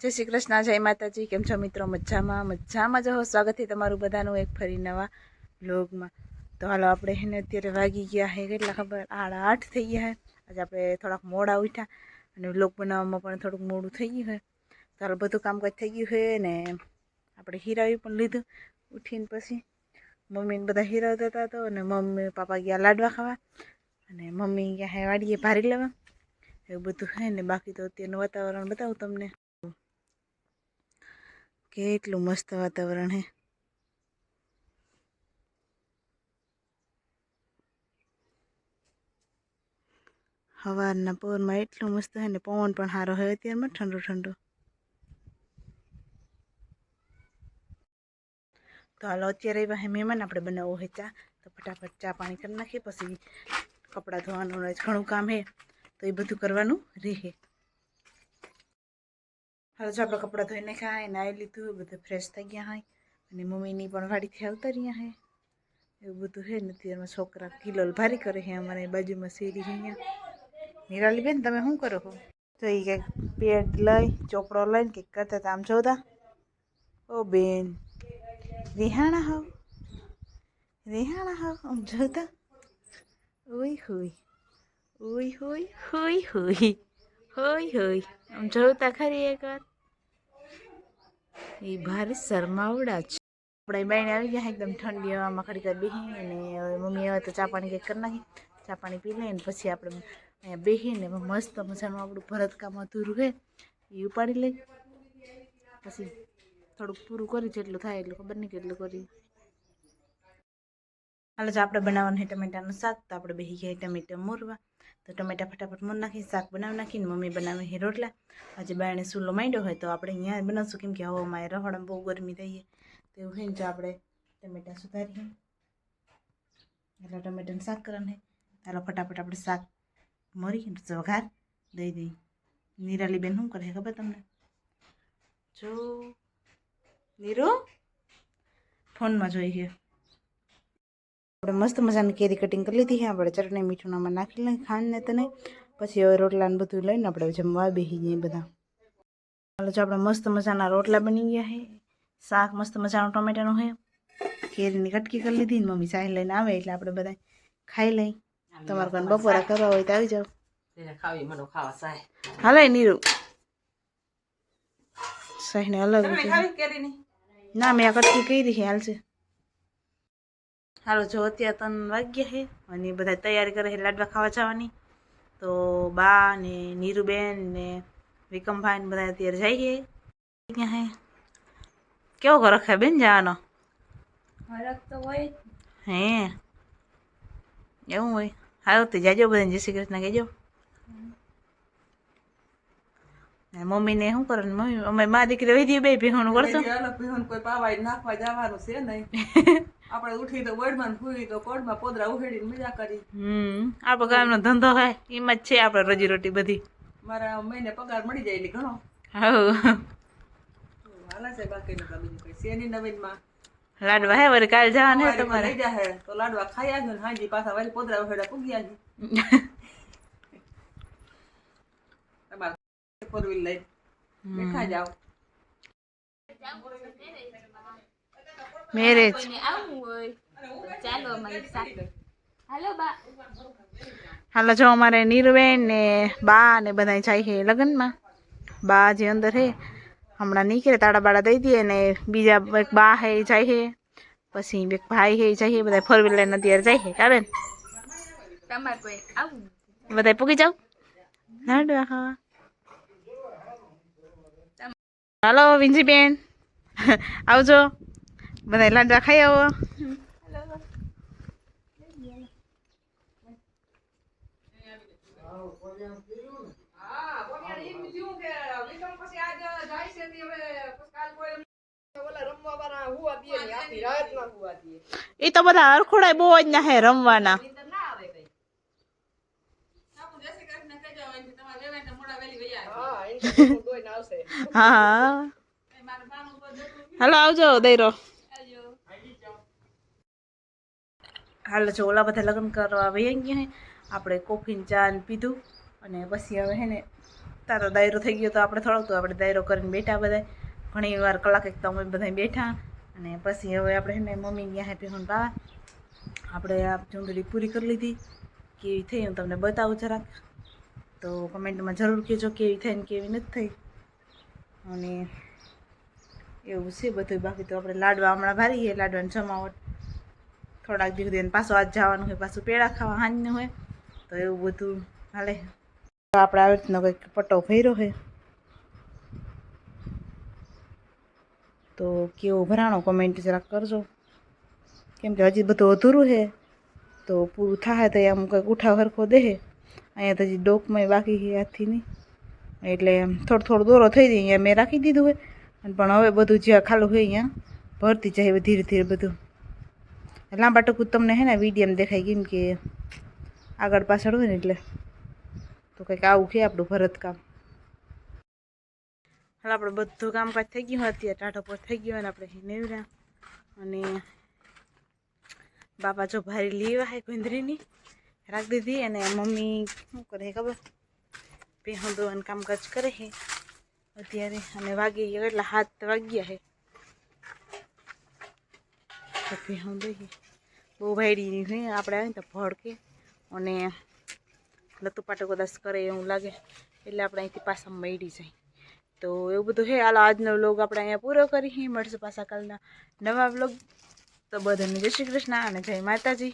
જય શ્રી કૃષ્ણ, જય માતાજી। કેમ છો મિત્રો? મજામાં જ હો। સ્વાગત છે તમારું બધાનું એક ફરી નવા વ્લોગમાં। તો હાલો આપણે એને અત્યારે વાગી ગયા છે કેટલા ખબર 8:30 થઈ ગયા છે। આજે આપણે થોડાક મોડા ઉઠ્યા અને વ્લોગ બનાવવામાં પણ થોડુંક મોડું થઈ ગયું છે। તો હાલો બધું કામકાજ થઈ ગયું છે ને આપણે હીરાવી પણ લીધું ઉઠીને। પછી મમ્મીને બધા હીરાવતા હતા તો અને મમ્મી પાપા ગયા લાડવા ખાવા અને મમ્મી ગયા હે વાડીએ ભારી લેવા। એવું બધું છે ને બાકી તો અત્યારનું વાતાવરણ બતાવું તમને। કેટલું મસ્ત વાતાવરણ હે। સવારના પવનમાં એટલું મસ્ત હે ને પવન પણ સારો હોય અત્યારમાં ઠંડો ઠંડો। તો હાલો અત્યારે આવ્યા હે મહેમાન, આપણે બનાવવો હોય ચા। તો ફટાફટ ચા પાણી કરી નાખીએ, પછી કપડાં ધોવાનું ઘણું કામ હે તો એ બધું કરવાનું રહે। હાલો જો આપણે કપડાં ધોઈ નાખ્યા હે, નાહી લીધું, બધું ફ્રેશ થઈ ગયા હોય અને મમ્મીની પણ વાડીથી આવતા રહ્યા હે। એવું બધું છે ને અત્યારમાં છોકરા કિલોલ ભારી કરે છે। અમારે બાજુમાં શેરી અહીંયા નિરાલી બેન તમે શું કરો છો? તો એ કંઈક પેડ લઈ ચોપડો લઈને કંઈક કરતા હતા। આમ જોતા ઓ બેન રિહાણા હોવ આમ જોતા ઓય હોય આમ જોતા ખરી એકવાર। એ ભારી શરમાવડા છે। આપણે બાઈને આવી ગયા એકદમ ઠંડી હવામાં ખડી બેસી અને મમ્મી આવે તો ચા પાણી કંઈક કરી નાખી। ચા પાણી પી લઈને પછી આપણે અહીંયા બેસીને મસ્ત મજાનું આપણું ભરતકામ અધૂરું છે એ ઉપાડી લઈ, પછી થોડુંક પૂરું કરી જેટલું થાય એટલું, ખબર નહીં કેટલું કરી। હાલો જો આપણે બનાવવાનું છે ટમેટાનું શાક। તો આપણે બેસી ગયા ટમેટા મોરવા। તો ટમેટા ફટાફટ મોર નાખી શાક બનાવી નાખીને મમ્મી બનાવે છે રોટલા। આજે બાયણે સૂલો માંડ્યો હોય તો આપણે અહીંયા બનાવશું, કેમ કે હવામાં રહોડામાં બહુ ગરમી થઈ તો એવું હોય ને જો આપણે ટમેટા સુધારીએ એટલે ટમેટાનું શાક કરવાનું છે। ચાલો ફટાફટ આપણે શાક મરી વઘાર દઈ દઈ। નિરાલી બેન શું કરે ખબર તમને? જો નીરુ ફોનમાં જોઈ છે। આપણે મસ્ત મજાની કેરી કટિંગ કરી લીધી છે। આપણે ચટણી મીઠું આમાં નાખી લઈએ ખાંડ ને તો નહીં, પછી હવે રોટલાને બધું લઈને આપણે જમવા બેસી જઈએ બધા। હાલો જો આપણે મસ્ત મજાના રોટલા બની ગયા છે, શાક મસ્ત મજાનું ટમેટાનું છે, કેરીની કટકી કરી લીધી ને મમ્મી ચાય લઈને આવે એટલે આપણે બધા ખાઈ લઈ। તમારે કોઈ બપોરા કરવા હોય તો આવી જાઓ। હાલે નીરુ સાહીને અલગ ના મેં આ કટકી કરી છે હાલશે। હાલો જો અત્યારે 3 વાગ્યા છે અને બધા તૈયારી કરે છે લાડવા ખાવા જવાની। તો બા ને નીરુબેન ને વિકમભાઈ ને બધા અત્યારે જાય છે। ક્યાં હે કેવો ઘર રખે બેન જવાનો? તો હોય હે એવું હોય? હારું તો જાજો બધાને જય શ્રી કૃષ્ણ કહેજો। મમ્મીને શું કરે? મમ્મી અમે મા દીકરી વહી બે ભેહું કરશો। કોઈ પાવાય નાખવા જવાનું છે નહીં। આપણે ઉઠી તો બોર્ડમાં ફૂઈ તો કોડમાં પોદરા ઉહેડીને મજા કરી। આપણો ગામનો ધંધો હે એમ જ છે આપણે રોજી રોટી બધી। મારા મહિને પગાર મળી જાય એટલે ઘણો હાલે છે। બાકીનું તો બીજું કઈ છે નહીં નવીનમાં। લાડવા હે વળી કાલ જવાનું હે તમારે? લઈ જાહે તો લાડવા ખાઈ આવ્યો ને હાજી પાછા વળી પોદરા ઉહેડા પૂગ્યા છે। તમારે ફોર વ્હીલ લઈ દેખા જાવ મેરેજ હાલો જો અમારે નીરુબેન ને બા ને બધા જાય છે લગ્નમાં। બા જે અંદર હે હમણાં નીકળે તાળા બાળા દઈ દઈએ ને બીજા એક બા હે જાય છે, પછી એક ભાઈ હે જાય છે, બધા ફોર વ્હીલર ને અત્યારે જાય છે। કાલે તમારે કોઈ આવું બધા પૂગી જાવ લાડવા ખાવા। હાલો વિંજીબેન આવજો, બધા લાડવા ખાઈ આવો। એ તો બધા હરખોડાય બહુ જ ના હે રમવાના। હા હાલો આવજો દઈરો। હાલો જો ઓલા બધા લગ્ન કરવા વહી ગયા હે, આપણે કોફી ને ચા ને પીધું અને પછી હવે હે ને ત્યાં તો દાયરો થઈ ગયો તો આપણે થોડોક તો આપણે દાયરો કરીને બેઠા બધા ઘણી વાર કલાક એક તો અમે બધા બેઠા અને પછી હવે આપણે છે ને મમ્મી ત્યાં હેપી હોન પાવા આપણે આ ચૂંદડી પૂરી કરી લીધી કેવી થઈ હું તમને બતાવું જરાક તો કમેન્ટમાં જરૂર કહેજો કેવી થઈ ને કેવી નથી થઈ અને એવું છે બધું બાકી તો આપણે લાડવા હમણાં ભારીએ લાડવાની જમાવટ થોડાક દિવસ દઈને પાછું આજ જવાનું હોય પાછું પેડા ખાવા હાંજનું હોય તો એવું બધું હાલે આપણે આવી રીતનો કંઈક પટ્ટો ભર્યો છે તો કેવો ભરાણો કમેન્ટ જરાક કરજો કેમ કે હજી બધું અધૂરું છે તો પૂરું થાય તો આમ કંઈક ઉઠાવ સરખો દે અહીંયા તો હજી ડોકમાં બાકી છે હાથથી નહીં એટલે થોડો દોરો થઈ જાય અહીંયા મેં રાખી દીધું હોય અને પણ હવે બધું જ્યાં ખાલું હોય અહીંયા ભરતી જાય ધીરે ધીરે બધું લાંબા ટૂંકું તમને હે ને વિડીયમ દેખાય કેમ કે આગળ પાછળ હોય ને એટલે તો કંઈક આવું છે આપણું ભરતકામ હાલ આપણે બધું કામકાજ થઈ ગયું અત્યારે ટાઢો પર થઈ ગયો અને આપણે નેવરા અને બાપા જો ભારી લેવા હે ગુંદરીની રાખી દીધી અને મમ્મી શું કરે ખબર ભેહું દોવાનું કામકાજ કરે છે અત્યારે અને વાગી ગયા એટલા 7 વાગ્યા છે તો ભેહું દઈએ બહુ ભાઈડી નહીં આપણે આવે ને તો ભડકે અને લતું કદાચ કરે એવું લાગે એટલે આપણે અહીંથી પાછા મળી જાય તો એવું બધું છે હાલો આજનો વ્લોગ આપણે અહીંયા પૂરો કરી મળશે પાછા કાલના નવા વ્લોગ તો બધાને જય શ્રી કૃષ્ણ અને જય માતાજી